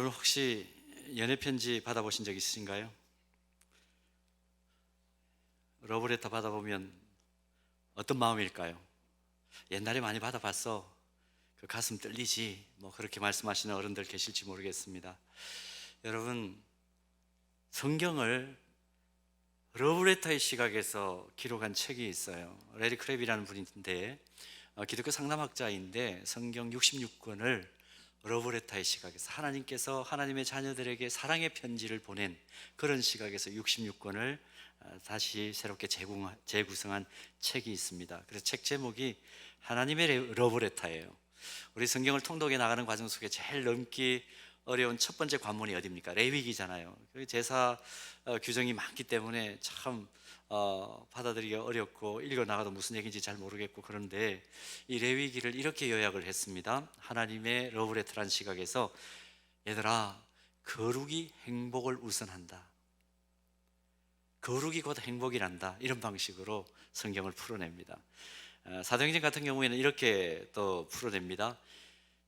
여러분 혹시 연애 편지 받아보신 적 있으신가요? 러브레터 받아보면 어떤 마음일까요? 옛날에 많이 받아봤어. 그 가슴 떨리지. 뭐 그렇게 말씀하시는 어른들 계실지 모르겠습니다. 여러분, 성경을 러브레터의 시각에서 기록한 책이 있어요. 레리 크랩이라는 분인데 기독교 상담학자인데 성경 66권을 러브레터의 시각에서 하나님께서 하나님의 자녀들에게 사랑의 편지를 보낸 그런 시각에서 66권을 다시 새롭게 재구성한 책이 있습니다. 그래서 책 제목이 하나님의 러브레터예요. 우리 성경을 통독해 나가는 과정 속에 제일 넘기 어려운 첫 번째 관문이 어디입니까? 레위기잖아요. 제사 규정이 많기 때문에 참 받아들이기가 어렵고 읽어 나가도 무슨 얘기인지 잘 모르겠고, 그런데 이 레위기를 이렇게 요약을 했습니다. 하나님의 러브레터란 시각에서, 얘들아, 거룩이 행복을 우선한다. 거룩이 곧 행복이란다. 이런 방식으로 성경을 풀어냅니다. 사도행전 같은 경우에는 이렇게 또 풀어냅니다.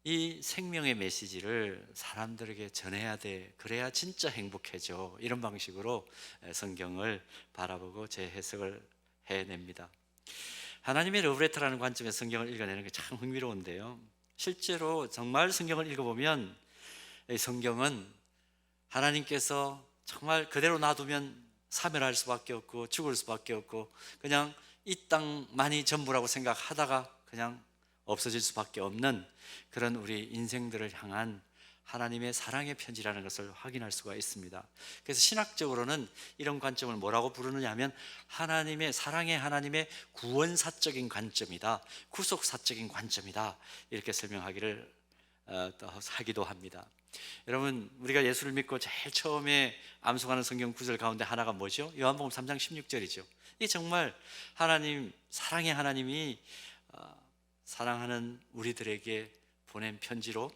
이 생명의 메시지를 사람들에게 전해야 돼. 그래야 진짜 행복해져. 이런 방식으로 성경을 바라보고 재해석을 해냅니다. 하나님의 러브레터라는 관점에서 성경을 읽어내는 게 참 흥미로운데요, 실제로 정말 성경을 읽어보면 이 성경은 하나님께서 정말 그대로 놔두면 사멸할 수밖에 없고 죽을 수밖에 없고 그냥 이 땅만이 전부라고 생각하다가 그냥 없어질 수밖에 없는 그런 우리 인생들을 향한 하나님의 사랑의 편지라는 것을 확인할 수가 있습니다. 그래서 신학적으로는 이런 관점을 뭐라고 부르느냐 하면 하나님의 사랑의 하나님의 구원사적인 관점이다, 구속사적인 관점이다, 이렇게 설명하기를 하기도 합니다. 여러분, 우리가 예수를 믿고 제일 처음에 암송하는 성경 구절 가운데 하나가 뭐죠? 요한복음 3장 16절이죠. 이게 정말 하나님, 사랑의 하나님이 사랑하는 우리들에게 보낸 편지로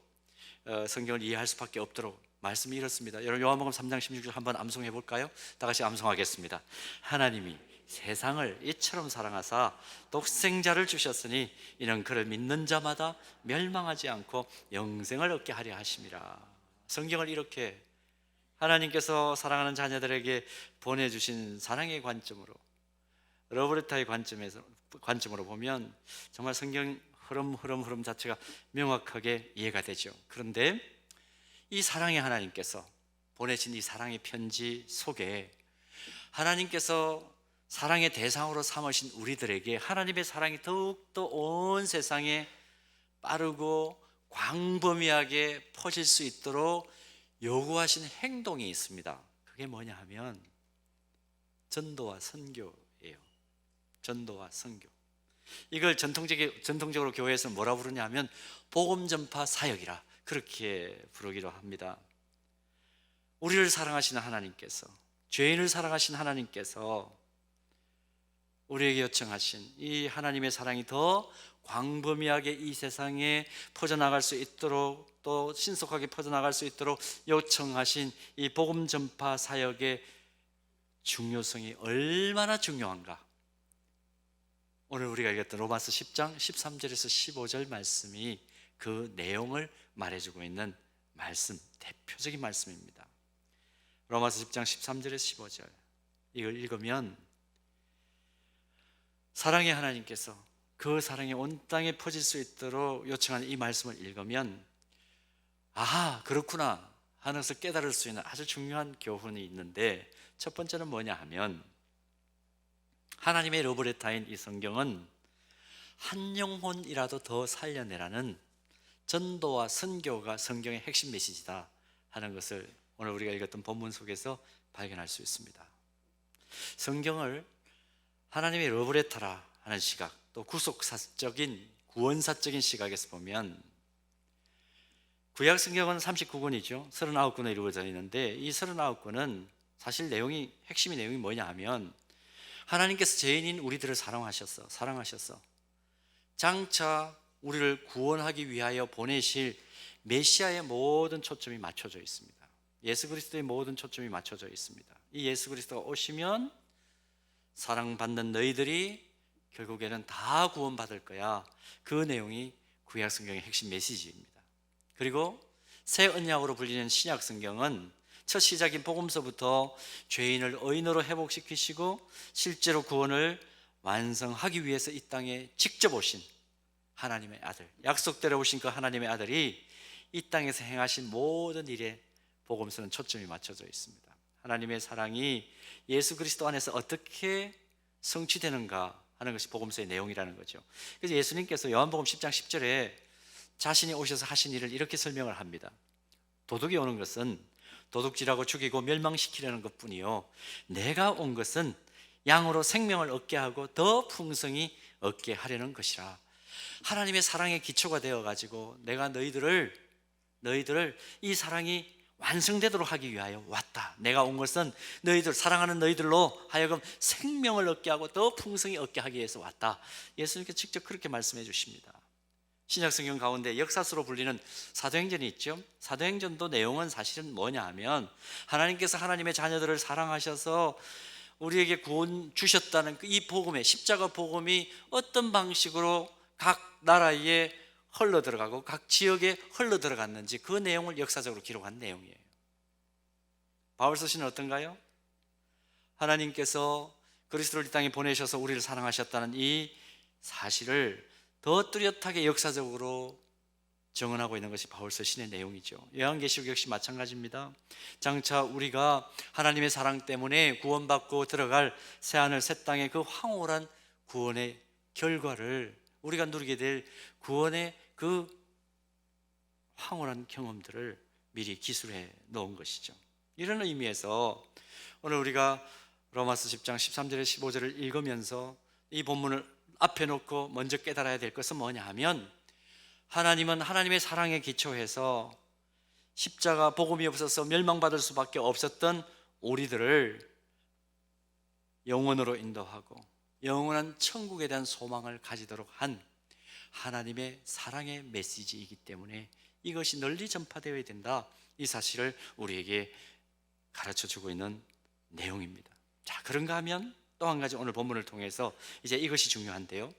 성경을 이해할 수밖에 없도록 말씀이 이렇습니다. 여러분, 요한복음 3장 16절 한번 암송해 볼까요? 다 같이 암송하겠습니다. 하나님이 세상을 이처럼 사랑하사 독생자를 주셨으니 이는 그를 믿는 자마다 멸망하지 않고 영생을 얻게 하려 하심이라. 성경을 이렇게 하나님께서 사랑하는 자녀들에게 보내주신 사랑의 관점으로, 러브레터의 관점으로 보면 정말 성경 흐름 자체가 명확하게 이해가 되죠. 그런데 이 사랑의 하나님께서 보내신 이 사랑의 편지 속에 하나님께서 사랑의 대상으로 삼으신 우리들에게 하나님의 사랑이 더욱더 온 세상에 빠르고 광범위하게 퍼질 수 있도록 요구하신 행동이 있습니다. 그게 뭐냐 하면 전도와 선교예요. 전도와 선교. 이걸 전통적으로 교회에서는 뭐라 부르냐 하면 복음 전파 사역이라 그렇게 부르기도 합니다. 우리를 사랑하시는 하나님께서, 죄인을 사랑하신 하나님께서 우리에게 요청하신 이 하나님의 사랑이 더 광범위하게 이 세상에 퍼져나갈 수 있도록, 또 신속하게 퍼져나갈 수 있도록 요청하신 이 복음 전파 사역의 중요성이 얼마나 중요한가, 오늘 우리가 읽었던 로마서 10장 13절에서 15절 말씀이 그 내용을 말해주고 있는 말씀, 대표적인 말씀입니다. 로마서 10장 13절에서 15절 이걸 읽으면 사랑의 하나님께서 그 사랑이 온 땅에 퍼질 수 있도록 요청하는 이 말씀을 읽으면 아하, 그렇구나 하는 것을 깨달을 수 있는 아주 중요한 교훈이 있는데, 첫 번째는 뭐냐 하면 하나님의 러브레터인 이 성경은 한 영혼이라도 더 살려내라는 전도와 선교가 성경의 핵심 메시지다 하는 것을 오늘 우리가 읽었던 본문 속에서 발견할 수 있습니다. 성경을 하나님의 러브레터라 하는 시각, 또 구속사적인 구원사적인 시각에서 보면 구약 성경은 39권이죠. 39권으로 이루어져 있는데 이 39권은 사실 핵심의 내용이 뭐냐 하면 하나님께서 죄인인 우리들을 사랑하셨어. 장차 우리를 구원하기 위하여 보내실 메시아의 모든 초점이 맞춰져 있습니다. 예수 그리스도의 모든 초점이 맞춰져 있습니다. 이 예수 그리스도가 오시면 사랑받는 너희들이 결국에는 다 구원받을 거야. 그 내용이 구약 성경의 핵심 메시지입니다. 그리고 새 언약으로 불리는 신약 성경은 첫 시작인 복음서부터 죄인을 의인으로 회복시키시고 실제로 구원을 완성하기 위해서 이 땅에 직접 오신 하나님의 아들, 약속대로 오신 그 하나님의 아들이 이 땅에서 행하신 모든 일에 복음서는 초점이 맞춰져 있습니다. 하나님의 사랑이 예수 그리스도 안에서 어떻게 성취되는가 하는 것이 복음서의 내용이라는 거죠. 그래서 예수님께서 요한복음 10장 10절에 자신이 오셔서 하신 일을 이렇게 설명을 합니다. 도둑이 오는 것은 도둑질하고 죽이고 멸망시키려는 것뿐이요, 내가 온 것은 양으로 생명을 얻게 하고 더 풍성히 얻게 하려는 것이라. 하나님의 사랑의 기초가 되어가지고 내가 너희들을 이 사랑이 완성되도록 하기 위하여 왔다. 내가 온 것은 너희들, 사랑하는 너희들로 하여금 생명을 얻게 하고 더 풍성히 얻게 하기 위해서 왔다. 예수님께서 직접 그렇게 말씀해 주십니다. 신약성경 가운데 역사서로 불리는 사도행전이 있죠. 사도행전도 내용은 사실은 뭐냐 하면 하나님께서 하나님의 자녀들을 사랑하셔서 우리에게 구원 주셨다는 이 복음의 십자가 복음이 어떤 방식으로 각 나라에 흘러들어가고 각 지역에 흘러들어갔는지 그 내용을 역사적으로 기록한 내용이에요. 바울 서신은 어떤가요? 하나님께서 그리스도를 이 땅에 보내셔서 우리를 사랑하셨다는 이 사실을 더 뚜렷하게 역사적으로 증언하고 있는 것이 바울 서신의 내용이죠. 요한계시록 역시 마찬가지입니다. 장차 우리가 하나님의 사랑 때문에 구원받고 들어갈 새하늘 새 땅의 그 황홀한 구원의 결과를 우리가 누리게 될 구원의 그 황홀한 경험들을 미리 기술해 놓은 것이죠. 이런 의미에서 오늘 우리가 로마서 10장 13절에 15절을 읽으면서 이 본문을 앞에 놓고 먼저 깨달아야 될 것은 뭐냐 하면, 하나님은 하나님의 사랑에 기초해서 십자가 복음이 없어서 멸망받을 수밖에 없었던 우리들을 영원으로 인도하고 영원한 천국에 대한 소망을 가지도록 한 하나님의 사랑의 메시지이기 때문에 이것이 널리 전파되어야 된다, 이 사실을 우리에게 가르쳐주고 있는 내용입니다. 자, 그런가 하면 또 한 가지 오늘 본문을 통해서 이제 이것이 중요한데요,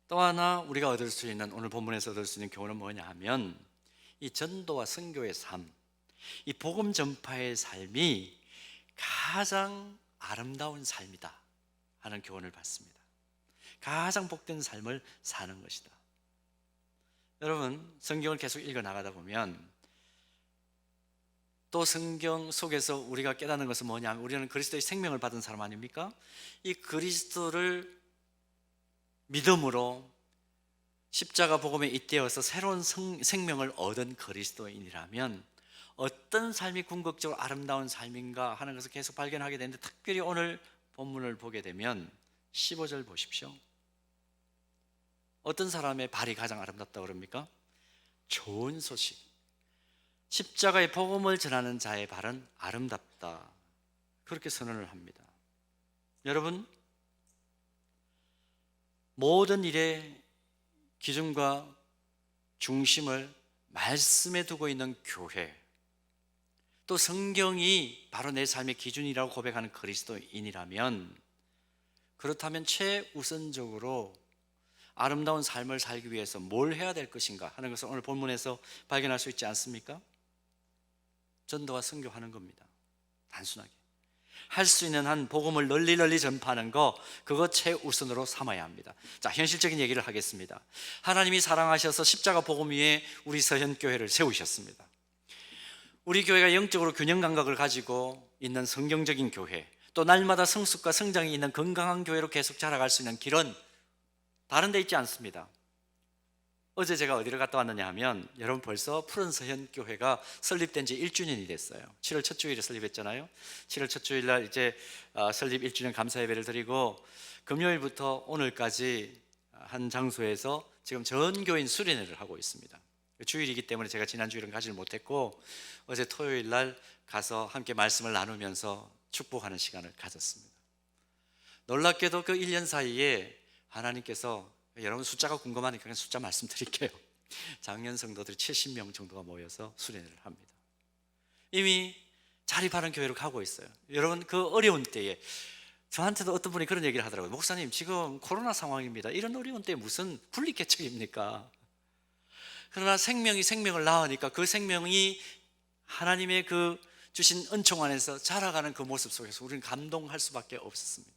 또 하나 우리가 얻을 수 있는, 오늘 본문에서 얻을 수 있는 교훈은 뭐냐 하면, 이 전도와 선교의 삶, 이 복음 전파의 삶이 가장 아름다운 삶이다 하는 교훈을 받습니다. 가장 복된 삶을 사는 것이다. 여러분, 성경을 계속 읽어 나가다 보면 또 성경 속에서 우리가 깨닫는 것은 뭐냐 하면, 우리는 그리스도의 생명을 받은 사람 아닙니까? 이 그리스도를 믿음으로 십자가 복음에 잇대어서 새로운 생명을 얻은 그리스도인이라면 어떤 삶이 궁극적으로 아름다운 삶인가 하는 것을 계속 발견하게 되는데, 특별히 오늘 본문을 보게 되면 15절 보십시오. 어떤 사람의 발이 가장 아름답다고 그럽니까? 좋은 소식, 십자가의 복음을 전하는 자의 발은 아름답다, 그렇게 선언을 합니다. 여러분, 모든 일의 기준과 중심을 말씀에 두고 있는 교회, 또 성경이 바로 내 삶의 기준이라고 고백하는 그리스도인이라면, 그렇다면 최우선적으로 아름다운 삶을 살기 위해서 뭘 해야 될 것인가 하는 것을 오늘 본문에서 발견할 수 있지 않습니까? 전도와 선교하는 겁니다. 단순하게 할 수 있는 한 복음을 널리 전파하는 거, 그거 최우선으로 삼아야 합니다. 자, 현실적인 얘기를 하겠습니다. 하나님이 사랑하셔서 십자가 복음 위에 우리 서현교회를 세우셨습니다. 우리 교회가 영적으로 균형 감각을 가지고 있는 성경적인 교회, 또 날마다 성숙과 성장이 있는 건강한 교회로 계속 자라갈 수 있는 길은 다른 데 있지 않습니다. 어제 제가 어디를 갔다 왔느냐 하면, 여러분 벌써 푸른 서현교회가 설립된 지 1주년이 됐어요. 7월 첫 주일에 설립했잖아요. 7월 첫 주일 날 이제 설립 1주년 감사 예배를 드리고, 금요일부터 오늘까지 한 장소에서 지금 전 교인 수련회를 하고 있습니다. 주일이기 때문에 제가 지난 주일은 가지를 못했고, 어제 토요일 날 가서 함께 말씀을 나누면서 축복하는 시간을 가졌습니다. 놀랍게도 그 1년 사이에 하나님께서, 여러분 숫자가 궁금하니까 그냥 숫자 말씀드릴게요. 작년 성도들이 70명 정도가 모여서 수련회를 합니다. 이미 자립하는 교회로 가고 있어요. 여러분, 그 어려운 때에 저한테도 어떤 분이 그런 얘기를 하더라고요. 목사님, 지금 코로나 상황입니다. 이런 어려운 때에 무슨 분리개척입니까? 그러나 생명이 생명을 낳으니까 그 생명이 하나님의 그 주신 은총 안에서 자라가는 그 모습 속에서 우리는 감동할 수밖에 없었습니다.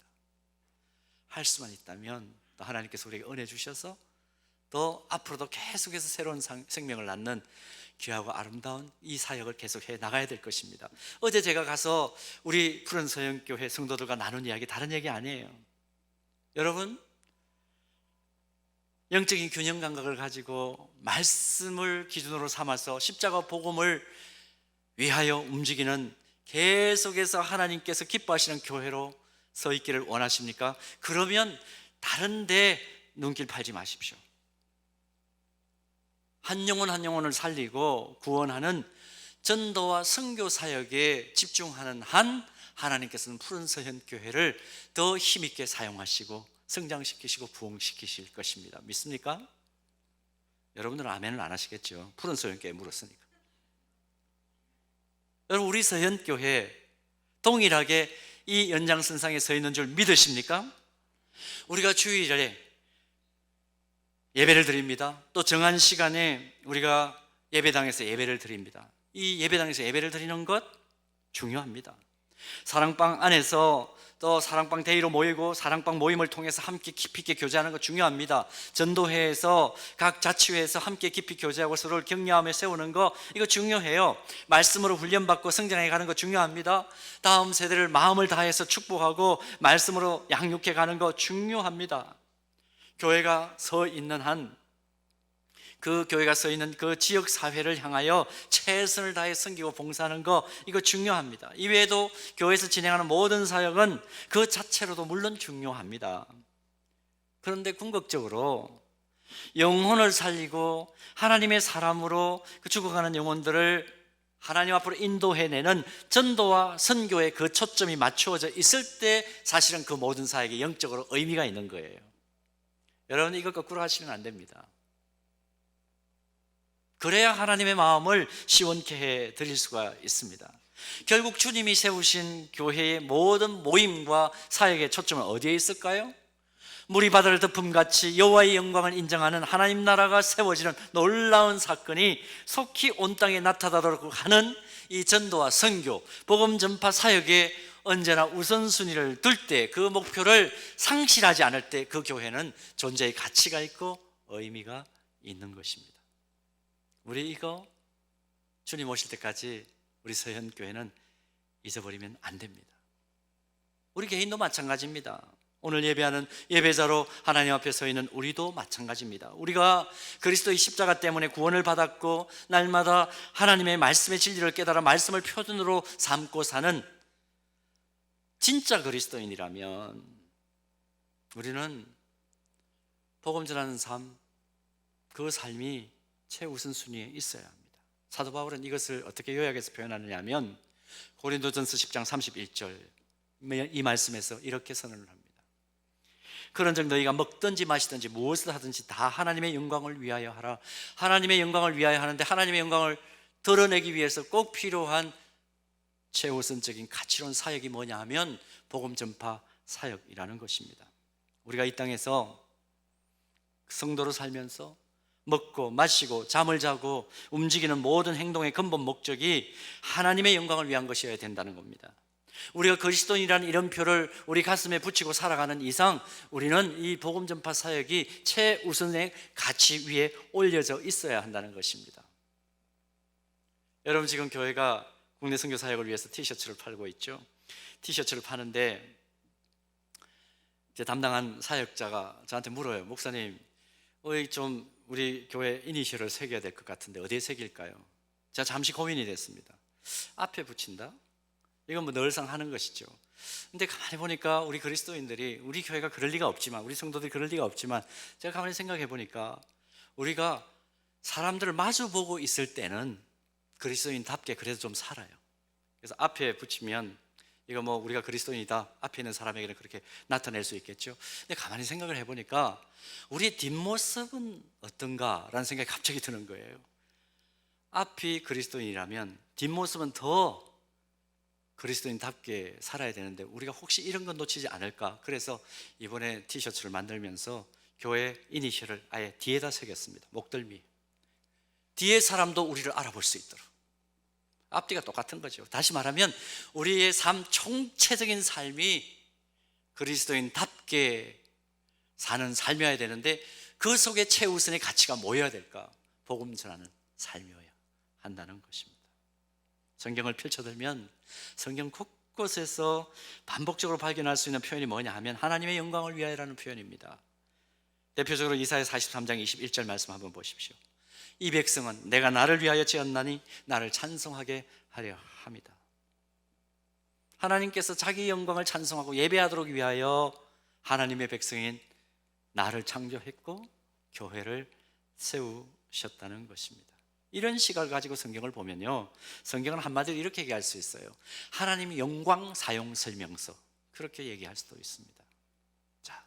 할 수만 있다면 또 하나님께서 우리에게 은혜 주셔서 또 앞으로도 계속해서 새로운 생명을 낳는 귀하고 아름다운 이 사역을 계속해 나가야 될 것입니다. 어제 제가 가서 우리 푸른 서영교회 성도들과 나눈 이야기 다른 얘기 아니에요. 여러분, 영적인 균형 감각을 가지고 말씀을 기준으로 삼아서 십자가 복음을 위하여 움직이는, 계속해서 하나님께서 기뻐하시는 교회로 서 있기를 원하십니까? 그러면 다른 데 눈길 팔지 마십시오. 한 영혼 한 영혼을 살리고 구원하는 전도와 선교 사역에 집중하는 한 하나님께서는 푸른 서현교회를 더 힘있게 사용하시고 성장시키시고 부흥시키실 것입니다. 믿습니까? 여러분들은 아멘을 안 하시겠죠. 푸른 서현교회 물었으니까. 여러분, 우리 서현교회 동일하게 이 연장선상에 서 있는 줄 믿으십니까? 우리가 주일에 예배를 드립니다. 또 정한 시간에 우리가 예배당에서 예배를 드립니다. 이 예배당에서 예배를 드리는 것 중요합니다. 사랑방 안에서 또 사랑방 데이로 모이고 사랑방 모임을 통해서 함께 깊이 있게 교제하는 것 중요합니다. 전도회에서 각 자치회에서 함께 깊이 교제하고 서로를 격려하며 세우는 거, 이거 중요해요. 말씀으로 훈련받고 성장해 가는 거 중요합니다. 다음 세대를 마음을 다해서 축복하고 말씀으로 양육해 가는 거 중요합니다. 교회가 서 있는 한, 그 교회가 서 있는 그 지역 사회를 향하여 최선을 다해 섬기고 봉사하는 거, 이거 중요합니다. 이외에도 교회에서 진행하는 모든 사역은 그 자체로도 물론 중요합니다. 그런데 궁극적으로 영혼을 살리고 하나님의 사람으로 그 죽어가는 영혼들을 하나님 앞으로 인도해내는 전도와 선교에 그 초점이 맞추어져 있을 때 사실은 그 모든 사역에 영적으로 의미가 있는 거예요. 여러분, 이거 거꾸로 하시면 안 됩니다. 그래야 하나님의 마음을 시원케 해 드릴 수가 있습니다. 결국 주님이 세우신 교회의 모든 모임과 사역의 초점은 어디에 있을까요? 물이 바다를 덮음같이 여호와의 영광을 인정하는 하나님 나라가 세워지는 놀라운 사건이 속히 온 땅에 나타나도록 하는 이 전도와 선교, 복음 전파 사역에 언제나 우선순위를 둘 때, 그 목표를 상실하지 않을 때 그 교회는 존재의 가치가 있고 의미가 있는 것입니다. 우리 이거 주님 오실 때까지 우리 서현교회는 잊어버리면 안 됩니다. 우리 개인도 마찬가지입니다. 오늘 예배하는 예배자로 하나님 앞에 서 있는 우리도 마찬가지입니다. 우리가 그리스도의 십자가 때문에 구원을 받았고 날마다 하나님의 말씀의 진리를 깨달아 말씀을 표준으로 삼고 사는 진짜 그리스도인이라면 우리는 복음 전하는 삶, 그 삶이 최우선순위에 있어야 합니다. 사도 바울은 이것을 어떻게 요약해서 표현하느냐 하면 고린도전서 10장 31절 이 말씀에서 이렇게 선언을 합니다. 그런즉 너희가 먹든지 마시든지 무엇을 하든지 다 하나님의 영광을 위하여 하라. 하나님의 영광을 위하여 하는데 하나님의 영광을 드러내기 위해서 꼭 필요한 최우선적인 가치로운 사역이 뭐냐 하면 복음 전파 사역이라는 것입니다. 우리가 이 땅에서 성도로 살면서 먹고 마시고 잠을 자고 움직이는 모든 행동의 근본 목적이 하나님의 영광을 위한 것이어야 된다는 겁니다. 우리가 그리스도인이라는 이름표를 우리 가슴에 붙이고 살아가는 이상 우리는 이 복음 전파 사역이 최우선의 가치 위에 올려져 있어야 한다는 것입니다. 여러분, 지금 교회가 국내 선교 사역을 위해서 티셔츠를 팔고 있죠. 티셔츠를 파는데 이제 담당한 사역자가 저한테 물어요. 목사님, 좀 우리 교회 이니셜을 새겨야 될 것 같은데 어디에 새길까요? 제가 잠시 고민이 됐습니다. 앞에 붙인다? 이건 뭐 늘상 하는 것이죠. 근데 가만히 보니까 우리 그리스도인들이, 우리 교회가 그럴 리가 없지만, 우리 성도들이 그럴 리가 없지만, 제가 가만히 생각해 보니까 우리가 사람들을 마주보고 있을 때는 그리스도인답게 그래도 좀 살아요. 그래서 앞에 붙이면 이거 뭐 우리가 그리스도인이다, 앞에 있는 사람에게는 그렇게 나타낼 수 있겠죠. 근데 가만히 생각을 해보니까 우리의 뒷모습은 어떤가라는 생각이 갑자기 드는 거예요. 앞이 그리스도인이라면 뒷모습은 더 그리스도인답게 살아야 되는데 우리가 혹시 이런 건 놓치지 않을까? 그래서 이번에 티셔츠를 만들면서 교회 이니셜을 아예 뒤에다 새겼습니다. 목덜미. 뒤에 사람도 우리를 알아볼 수 있도록. 앞뒤가 똑같은 거죠. 다시 말하면 우리의 삶, 총체적인 삶이 그리스도인답게 사는 삶이어야 되는데 그 속에 최우선의 가치가 뭐여야 될까? 복음 전하는 삶이어야 한다는 것입니다. 성경을 펼쳐들면 성경 곳곳에서 반복적으로 발견할 수 있는 표현이 뭐냐 하면 하나님의 영광을 위하여라는 표현입니다. 대표적으로 이사야 43장 21절 말씀 한번 보십시오. 이 백성은 내가 나를 위하여 지었나니 나를 찬송하게 하려 합니다. 하나님께서 자기 영광을 찬송하고 예배하도록 위하여 하나님의 백성인 나를 창조했고 교회를 세우셨다는 것입니다. 이런 시각을 가지고 성경을 보면요, 성경은 한마디로 이렇게 얘기할 수 있어요. 하나님의 영광 사용 설명서, 그렇게 얘기할 수도 있습니다. 자,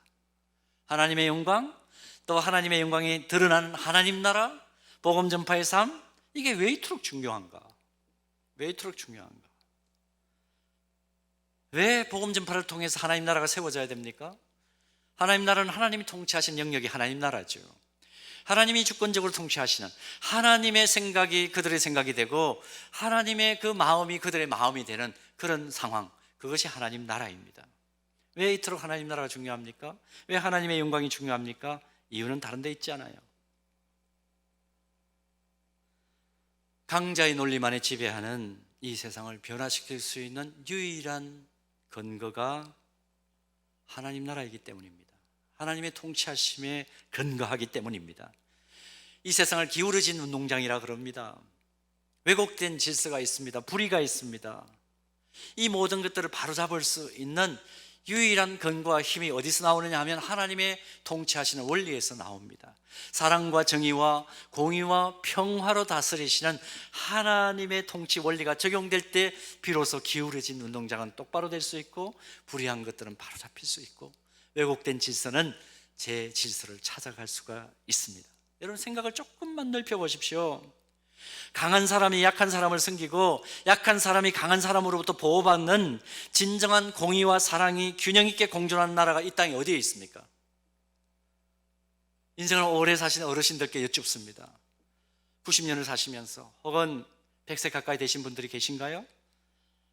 하나님의 영광, 또 하나님의 영광이 드러나는 하나님 나라, 복음 전파의 삶, 이게 왜 이토록 중요한가? 왜 이토록 중요한가? 왜 복음 전파를 통해서 하나님 나라가 세워져야 됩니까? 하나님 나라는 하나님이 통치하신 영역이 하나님 나라죠. 하나님이 주권적으로 통치하시는 하나님의 생각이 그들의 생각이 되고 하나님의 그 마음이 그들의 마음이 되는 그런 상황, 그것이 하나님 나라입니다. 왜 이토록 하나님 나라가 중요합니까? 왜 하나님의 영광이 중요합니까? 이유는 다른 데 있지 않아요. 강자의 논리만에 지배하는 이 세상을 변화시킬 수 있는 유일한 근거가 하나님 나라이기 때문입니다. 하나님의 통치하심에 근거하기 때문입니다. 이 세상을 기울어진 운동장이라 그럽니다. 왜곡된 질서가 있습니다. 불의가 있습니다. 이 모든 것들을 바로잡을 수 있는 유일한 근거와 힘이 어디서 나오느냐 하면 하나님의 통치하시는 원리에서 나옵니다. 사랑과 정의와 공의와 평화로 다스리시는 하나님의 통치 원리가 적용될 때 비로소 기울어진 운동장은 똑바로 될 수 있고 불의한 것들은 바로잡힐 수 있고 왜곡된 질서는 제 질서를 찾아갈 수가 있습니다. 여러분 생각을 조금만 넓혀보십시오. 강한 사람이 약한 사람을 섬기고 약한 사람이 강한 사람으로부터 보호받는 진정한 공의와 사랑이 균형 있게 공존하는 나라가 이 땅에 어디에 있습니까? 인생을 오래 사신 어르신들께 여쭙습니다. 90년을 사시면서 혹은 100세 가까이 되신 분들이 계신가요?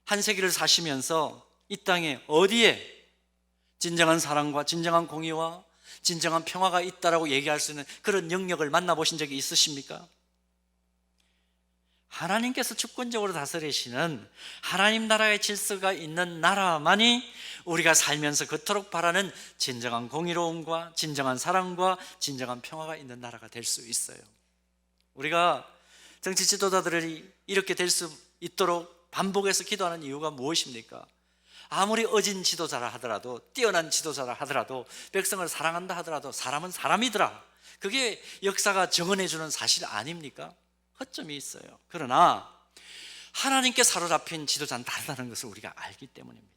한 세기를 사시면서 이 땅에 어디에 진정한 사랑과 진정한 공의와 진정한 평화가 있다라고 얘기할 수 있는 그런 영역을 만나보신 적이 있으십니까? 하나님께서 주권적으로 다스리시는 하나님 나라의 질서가 있는 나라만이 우리가 살면서 그토록 바라는 진정한 공의로움과 진정한 사랑과 진정한 평화가 있는 나라가 될 수 있어요. 우리가 정치 지도자들이 이렇게 될 수 있도록 반복해서 기도하는 이유가 무엇입니까? 아무리 어진 지도자라 하더라도 뛰어난 지도자라 하더라도 백성을 사랑한다 하더라도 사람은 사람이더라. 그게 역사가 증언해주는 사실 아닙니까? 허점이 있어요. 그러나 하나님께 사로잡힌 지도자는 다르다는 것을 우리가 알기 때문입니다.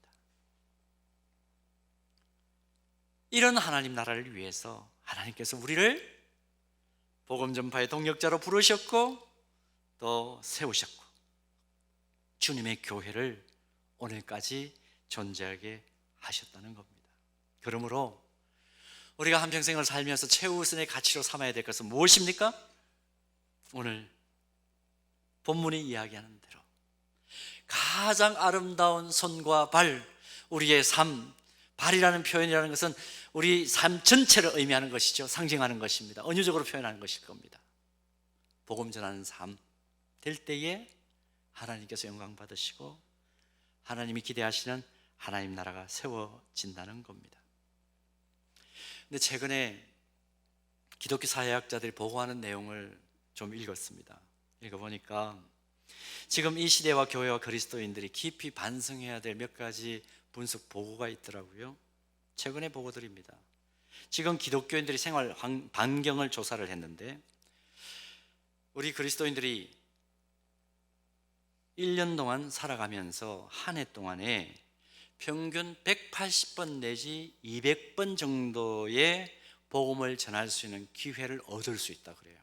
이런 하나님 나라를 위해서 하나님께서 우리를 복음 전파의 동력자로 부르셨고 또 세우셨고 주님의 교회를 오늘까지 존재하게 하셨다는 겁니다. 그러므로 우리가 한평생을 살면서 최우선의 가치로 삼아야 될 것은 무엇입니까? 오늘 본문이 이야기하는 대로 가장 아름다운 손과 발, 우리의 삶, 발이라는 표현이라는 것은 우리 삶 전체를 의미하는 것이죠. 상징하는 것입니다. 은유적으로 표현하는 것일 겁니다. 복음 전하는 삶 될 때에 하나님께서 영광 받으시고 하나님이 기대하시는 하나님 나라가 세워진다는 겁니다. 근데 최근에 기독교 사회학자들이 보고하는 내용을 좀 읽었습니다. 읽어보니까 지금 이 시대와 교회와 그리스도인들이 깊이 반성해야 될 몇 가지 분석 보고가 있더라고요. 최근의 보고들입니다. 지금 기독교인들이 생활 반경을 조사를 했는데 우리 그리스도인들이 1년 동안 살아가면서 한 해 동안에 평균 180번 내지 200번 정도의 복음을 전할 수 있는 기회를 얻을 수 있다 그래요.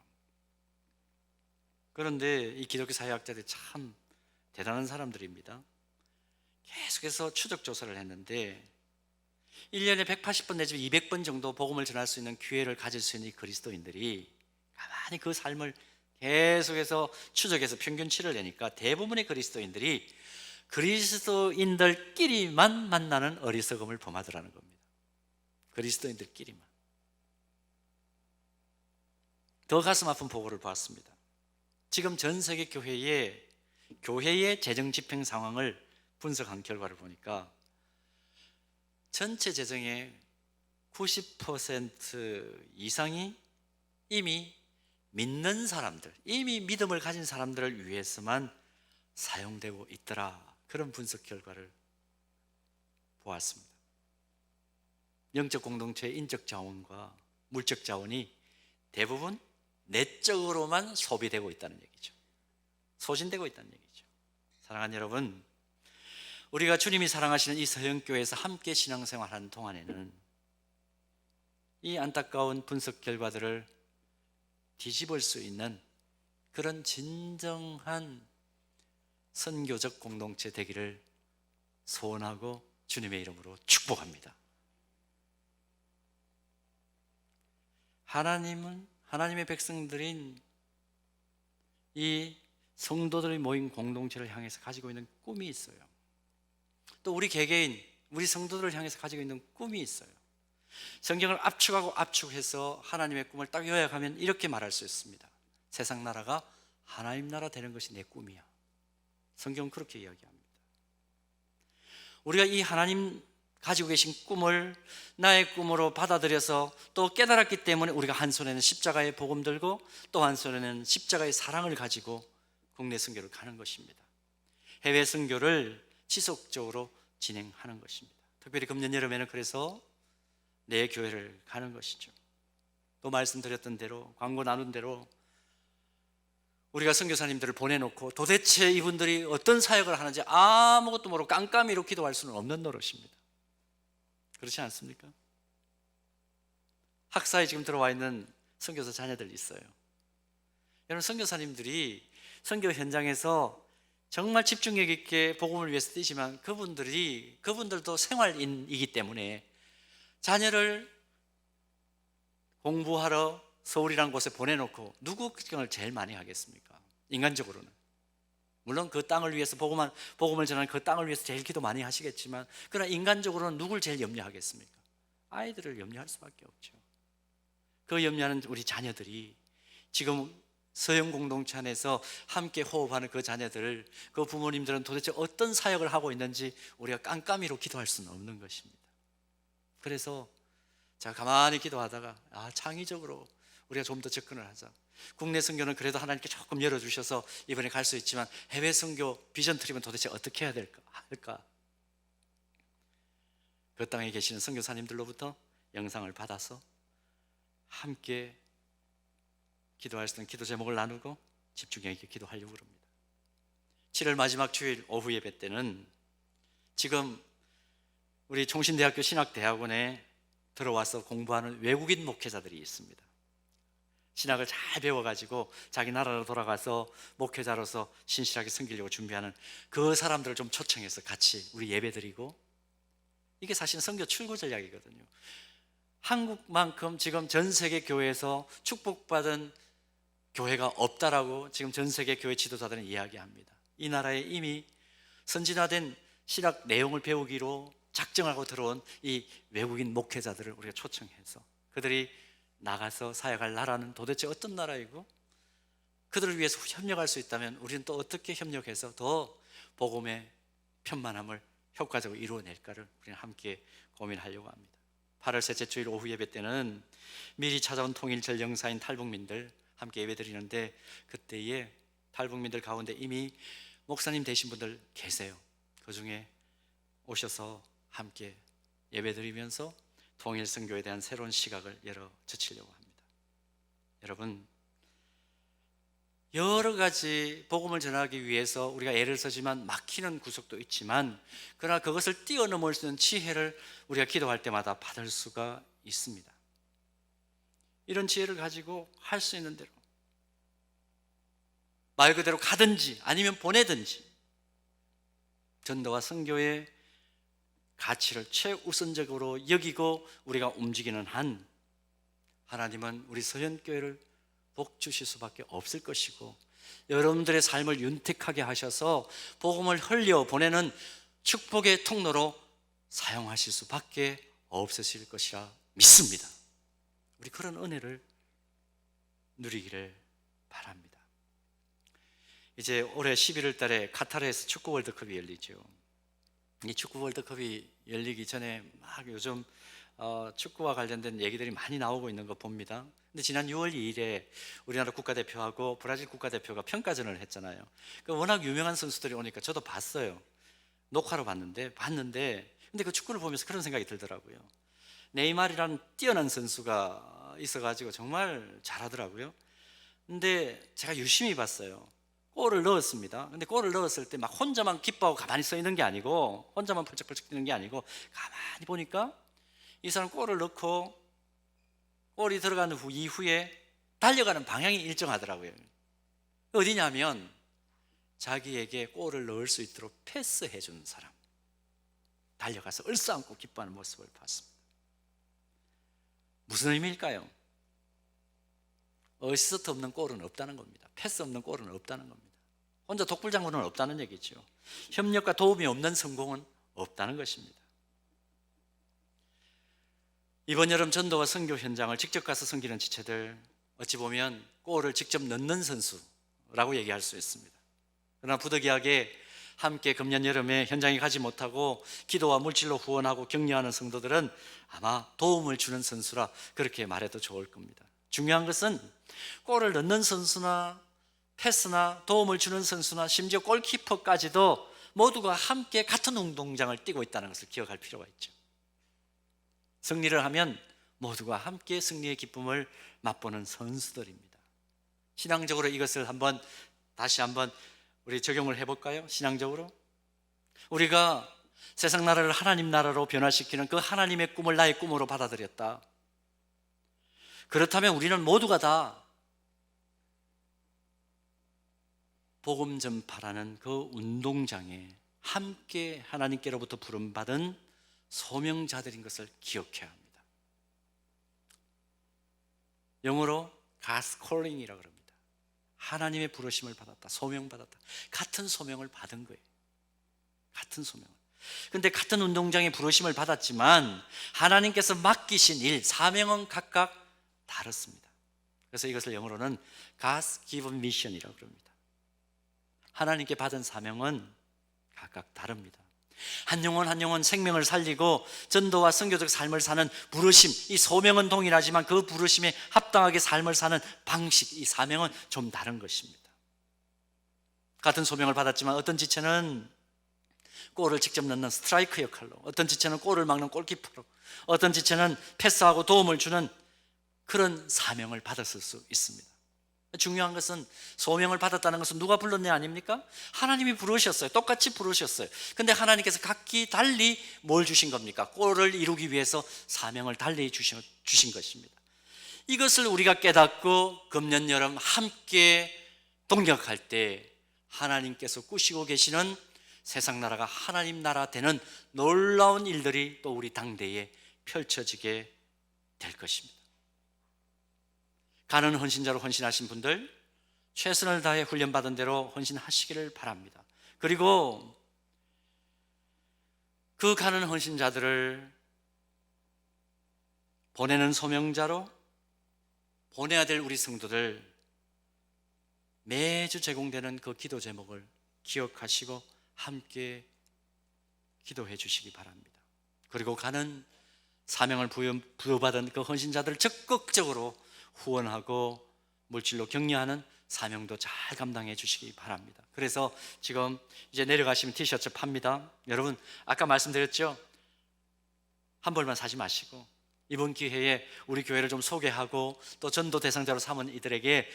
그런데 이 기독교 사회학자들이 참 대단한 사람들입니다. 계속해서 추적 조사를 했는데 1년에 180번 내지 200번 정도 복음을 전할 수 있는 기회를 가질 수 있는 이 그리스도인들이 가만히 그 삶을 계속해서 추적해서 평균치를 내니까 대부분의 그리스도인들끼리만 만나는 어리석음을 범하더라는 겁니다. 그리스도인들끼리만. 더 가슴 아픈 보고를 보았습니다. 지금 전 세계 교회의 재정 집행 상황을 분석한 결과를 보니까 전체 재정의 90% 이상이 이미 믿는 사람들, 이미 믿음을 가진 사람들을 위해서만 사용되고 있더라. 그런 분석 결과를 보았습니다. 영적 공동체의 인적 자원과 물적 자원이 대부분 내적으로만 소비되고 있다는 얘기죠. 소진되고 있다는 얘기죠. 사랑하는 여러분, 우리가 주님이 사랑하시는 이 서영교회에서 함께 신앙생활하는 동안에는 이 안타까운 분석 결과들을 뒤집을 수 있는 그런 진정한 선교적 공동체 되기를 소원하고 주님의 이름으로 축복합니다. 하나님의 백성들인 이 성도들이 모인 공동체를 향해서 가지고 있는 꿈이 있어요. 또 우리 개개인, 우리 성도들을 향해서 가지고 있는 꿈이 있어요. 성경을 압축하고 압축해서 하나님의 꿈을 딱 요약하면 이렇게 말할 수 있습니다. 세상 나라가 하나님 나라 되는 것이 내 꿈이야. 성경은 그렇게 이야기합니다. 우리가 이 하나님 가지고 계신 꿈을 나의 꿈으로 받아들여서 또 깨달았기 때문에 우리가 한 손에는 십자가의 복음 들고 또 한 손에는 십자가의 사랑을 가지고 국내 선교를 가는 것입니다. 해외 선교를 지속적으로 진행하는 것입니다. 특별히 금년 여름에는 그래서 내 교회를 가는 것이죠. 또 말씀드렸던 대로, 광고 나눈 대로 우리가 선교사님들을 보내놓고 도대체 이분들이 어떤 사역을 하는지 아무것도 모르고 깜깜이로 기도할 수는 없는 노릇입니다. 그렇지 않습니까? 학사에 지금 들어와 있는 선교사 자녀들 있어요. 여러분, 선교사님들이 선교 현장에서 정말 집중력 있게 복음을 위해서 뛰지만 그분들도 생활인이기 때문에 자녀를 공부하러 서울이라는 곳에 보내놓고 누구 걱정을 제일 많이 하겠습니까? 인간적으로는. 물론 그 땅을 위해서 복음을 전하는 그 땅을 위해서 제일 기도 많이 하시겠지만, 그러나 인간적으로는 누굴 제일 염려하겠습니까? 아이들을 염려할 수밖에 없죠. 그 염려하는 우리 자녀들이 지금 서영 공동체 안에서 함께 호흡하는 그 자녀들을, 그 부모님들은 도대체 어떤 사역을 하고 있는지 우리가 깜깜이로 기도할 수는 없는 것입니다. 그래서 제가 가만히 기도하다가 창의적으로 우리가 좀 더 접근을 하자. 국내 선교는 그래도 하나님께 조금 열어주셔서 이번에 갈 수 있지만 해외 선교 비전 트립은 도대체 어떻게 해야 할까? 그 땅에 계시는 선교사님들로부터 영상을 받아서 함께 기도할 수 있는 기도 제목을 나누고 집중력 있게 기도하려고 합니다. 7월 마지막 주일 오후 예배 때는 지금 우리 총신대학교 신학대학원에 들어와서 공부하는 외국인 목회자들이 있습니다. 신학을 잘 배워가지고 자기 나라로 돌아가서 목회자로서 신실하게 섬기려고 준비하는 그 사람들을 좀 초청해서 같이 우리 예배드리고, 이게 사실 선교 출구 전략이거든요. 한국만큼 지금 전 세계 교회에서 축복받은 교회가 없다라고 지금 전 세계 교회 지도자들은 이야기합니다. 이 나라에 이미 선진화된 신학 내용을 배우기로 작정하고 들어온 이 외국인 목회자들을 우리가 초청해서 그들이 나가서 사역할 나라는 도대체 어떤 나라이고, 그들을 위해서 협력할 수 있다면 우리는 또 어떻게 협력해서 더 복음의 편만함을 효과적으로 이루어낼까를 우리는 함께 고민하려고 합니다. 8월 셋째 주일 오후 예배 때는 미리 찾아온 통일 전령사인 탈북민들 함께 예배 드리는데, 그때에 탈북민들 가운데 이미 목사님 되신 분들 계세요. 그 중에 오셔서 함께 예배 드리면서 통일 선교에 대한 새로운 시각을 열어젖히려고 합니다. 여러분, 여러 가지 복음을 전하기 위해서 우리가 애를 쓰지만 막히는 구석도 있지만, 그러나 그것을 뛰어넘을 수 있는 지혜를 우리가 기도할 때마다 받을 수가 있습니다. 이런 지혜를 가지고 할 수 있는 대로 말 그대로 가든지 아니면 보내든지 전도와 선교의 가치를 최우선적으로 여기고 우리가 움직이는 한, 하나님은 우리 서현교회를 복 주실 수밖에 없을 것이고, 여러분들의 삶을 윤택하게 하셔서 복음을 흘려 보내는 축복의 통로로 사용하실 수밖에 없으실 것이라 믿습니다. 우리 그런 은혜를 누리기를 바랍니다. 이제 올해 11월 달에 카타르에서 축구 월드컵이 열리죠. 이 축구 월드컵이 열리기 전에 막 요즘 축구와 관련된 얘기들이 많이 나오고 있는 거 봅니다. 근데 지난 6월 2일에 우리나라 국가대표하고 브라질 국가대표가 평가전을 했잖아요. 워낙 유명한 선수들이 오니까 저도 봤어요. 녹화로 봤는데 근데 그 축구를 보면서 그런 생각이 들더라고요. 네이마르라는 뛰어난 선수가 있어가지고 정말 잘하더라고요. 근데 제가 유심히 봤어요. 골을 넣었습니다. 근데 골을 넣었을 때 막 혼자만 기뻐하고 가만히 서 있는 게 아니고, 혼자만 펄쩍펄쩍 뛰는 게 아니고, 가만히 보니까 이 사람 골을 넣고 골이 들어간 이후에 달려가는 방향이 일정하더라고요. 어디냐면 자기에게 골을 넣을 수 있도록 패스해 주는 사람, 달려가서 얼싸안고 기뻐하는 모습을 봤습니다. 무슨 의미일까요? 어시스트 없는 골은 없다는 겁니다. 패스 없는 골은 없다는 겁니다. 혼자 독불장군은 없다는 얘기죠. 협력과 도움이 없는 성공은 없다는 것입니다. 이번 여름 전도와 선교 현장을 직접 가서 섬기는 지체들, 어찌 보면 골을 직접 넣는 선수라고 얘기할 수 있습니다. 그러나 부득이하게 함께 금년 여름에 현장에 가지 못하고 기도와 물질로 후원하고 격려하는 성도들은 아마 도움을 주는 선수라 그렇게 말해도 좋을 겁니다. 중요한 것은 골을 넣는 선수나 패스나 도움을 주는 선수나 심지어 골키퍼까지도 모두가 함께 같은 운동장을 뛰고 있다는 것을 기억할 필요가 있죠. 승리를 하면 모두가 함께 승리의 기쁨을 맛보는 선수들입니다. 신앙적으로 이것을 다시 한번 우리 적용을 해볼까요? 신앙적으로 우리가 세상 나라를 하나님 나라로 변화시키는 그 하나님의 꿈을 나의 꿈으로 받아들였다. 그렇다면 우리는 모두가 다 복음 전파라는 그 운동장에 함께 하나님께로부터 부름받은 소명자들인 것을 기억해야 합니다. 영어로 God's calling이라고 합니다. 하나님의 부르심을 받았다, 소명받았다. 같은 소명을 받은 거예요. 같은 소명을. 그런데 같은 운동장에 부르심을 받았지만 하나님께서 맡기신 일, 사명은 각각 다릅니다. 그래서 이것을 영어로는 God's given mission이라고 합니다. 하나님께 받은 사명은 각각 다릅니다. 한 영혼 생명을 살리고 전도와 선교적 삶을 사는 부르심, 이 소명은 동일하지만 그 부르심에 합당하게 삶을 사는 방식, 이 사명은 좀 다른 것입니다. 같은 소명을 받았지만 어떤 지체는 골을 직접 넣는 스트라이크 역할로, 어떤 지체는 골을 막는 골키퍼로, 어떤 지체는 패스하고 도움을 주는 그런 사명을 받았을 수 있습니다. 중요한 것은 소명을 받았다는 것은 누가 불렀냐 아닙니까? 하나님이 부르셨어요. 똑같이 부르셨어요. 근데 하나님께서 각기 달리 뭘 주신 겁니까? 골을 이루기 위해서 사명을 달리 주신 것입니다. 이것을 우리가 깨닫고 금년 여름 함께 동력할 때 하나님께서 꾸시고 계시는 세상 나라가 하나님 나라 되는 놀라운 일들이 또 우리 당대에 펼쳐지게 될 것입니다. 가는 헌신자로 헌신하신 분들, 최선을 다해 훈련받은 대로 헌신하시기를 바랍니다. 그리고 그 가는 헌신자들을 보내는 소명자로 보내야 될 우리 성도들, 매주 제공되는 그 기도 제목을 기억하시고 함께 기도해 주시기 바랍니다. 그리고 가는 사명을 부여받은 그 헌신자들을 적극적으로 후원하고 물질로 격려하는 사명도 잘 감당해 주시기 바랍니다. 그래서 지금 이제 내려가시면 티셔츠 팝니다. 여러분 아까 말씀드렸죠? 한 벌만 사지 마시고 이번 기회에 우리 교회를 좀 소개하고 또 전도 대상자로 삼은 이들에게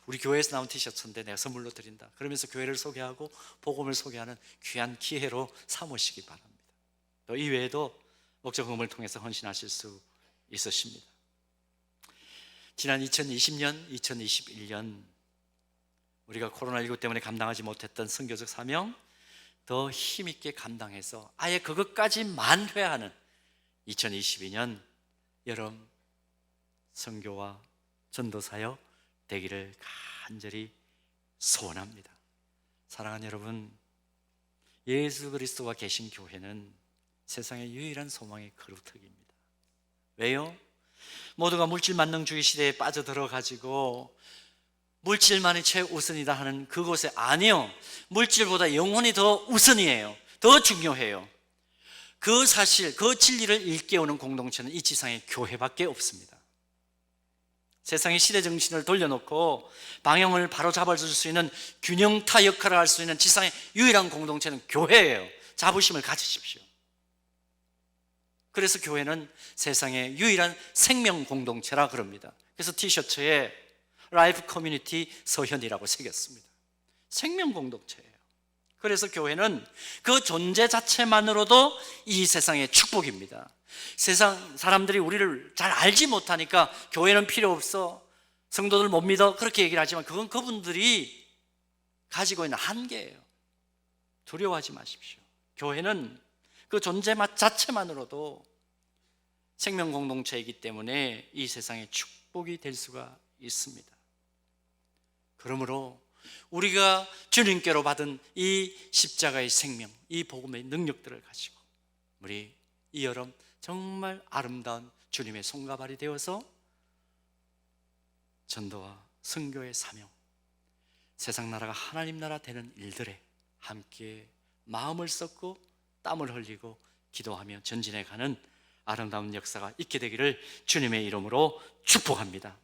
우리 교회에서 나온 티셔츠인데 내가 선물로 드린다 그러면서 교회를 소개하고 복음을 소개하는 귀한 기회로 삼으시기 바랍니다. 또 이외에도 목적금을 통해서 헌신하실 수 있으십니다. 지난 2020년, 2021년 우리가 코로나19 때문에 감당하지 못했던 선교적 사명 더 힘있게 감당해서 아예 그것까지 만회하는 2022년 여름 선교와 전도 사역 되기를 간절히 소원합니다. 사랑하는 여러분, 예수 그리스도가 계신 교회는 세상의 유일한 소망의 거루터기입니다. 왜요? 모두가 물질 만능주의 시대에 빠져들어가지고 물질만이 최우선이다 하는 그곳에, 아니요, 물질보다 영혼이 더 우선이에요. 더 중요해요. 그 사실, 그 진리를 일깨우는 공동체는 이 지상에 교회밖에 없습니다. 세상의 시대 정신을 돌려놓고 방향을 바로 잡아줄 수 있는 균형타 역할을 할 수 있는 지상의 유일한 공동체는 교회예요. 자부심을 가지십시오. 그래서 교회는 세상의 유일한 생명 공동체라 그럽니다. 그래서 티셔츠에 라이프 커뮤니티 서현이라고 새겼습니다. 생명 공동체예요. 그래서 교회는 그 존재 자체만으로도 이 세상의 축복입니다. 세상 사람들이 우리를 잘 알지 못하니까 교회는 필요 없어, 성도들 못 믿어, 그렇게 얘기를 하지만 그건 그분들이 가지고 있는 한계예요. 두려워하지 마십시오. 교회는 그 존재 자체만으로도 생명 공동체이기 때문에 이 세상의 축복이 될 수가 있습니다. 그러므로 우리가 주님께로 받은 이 십자가의 생명, 이 복음의 능력들을 가지고 우리 이 여름 정말 아름다운 주님의 손과 발이 되어서 전도와 선교의 사명, 세상 나라가 하나님 나라 되는 일들에 함께 마음을 쏟고 땀을 흘리고 기도하며 전진해 가는 아름다운 역사가 있게 되기를 주님의 이름으로 축복합니다.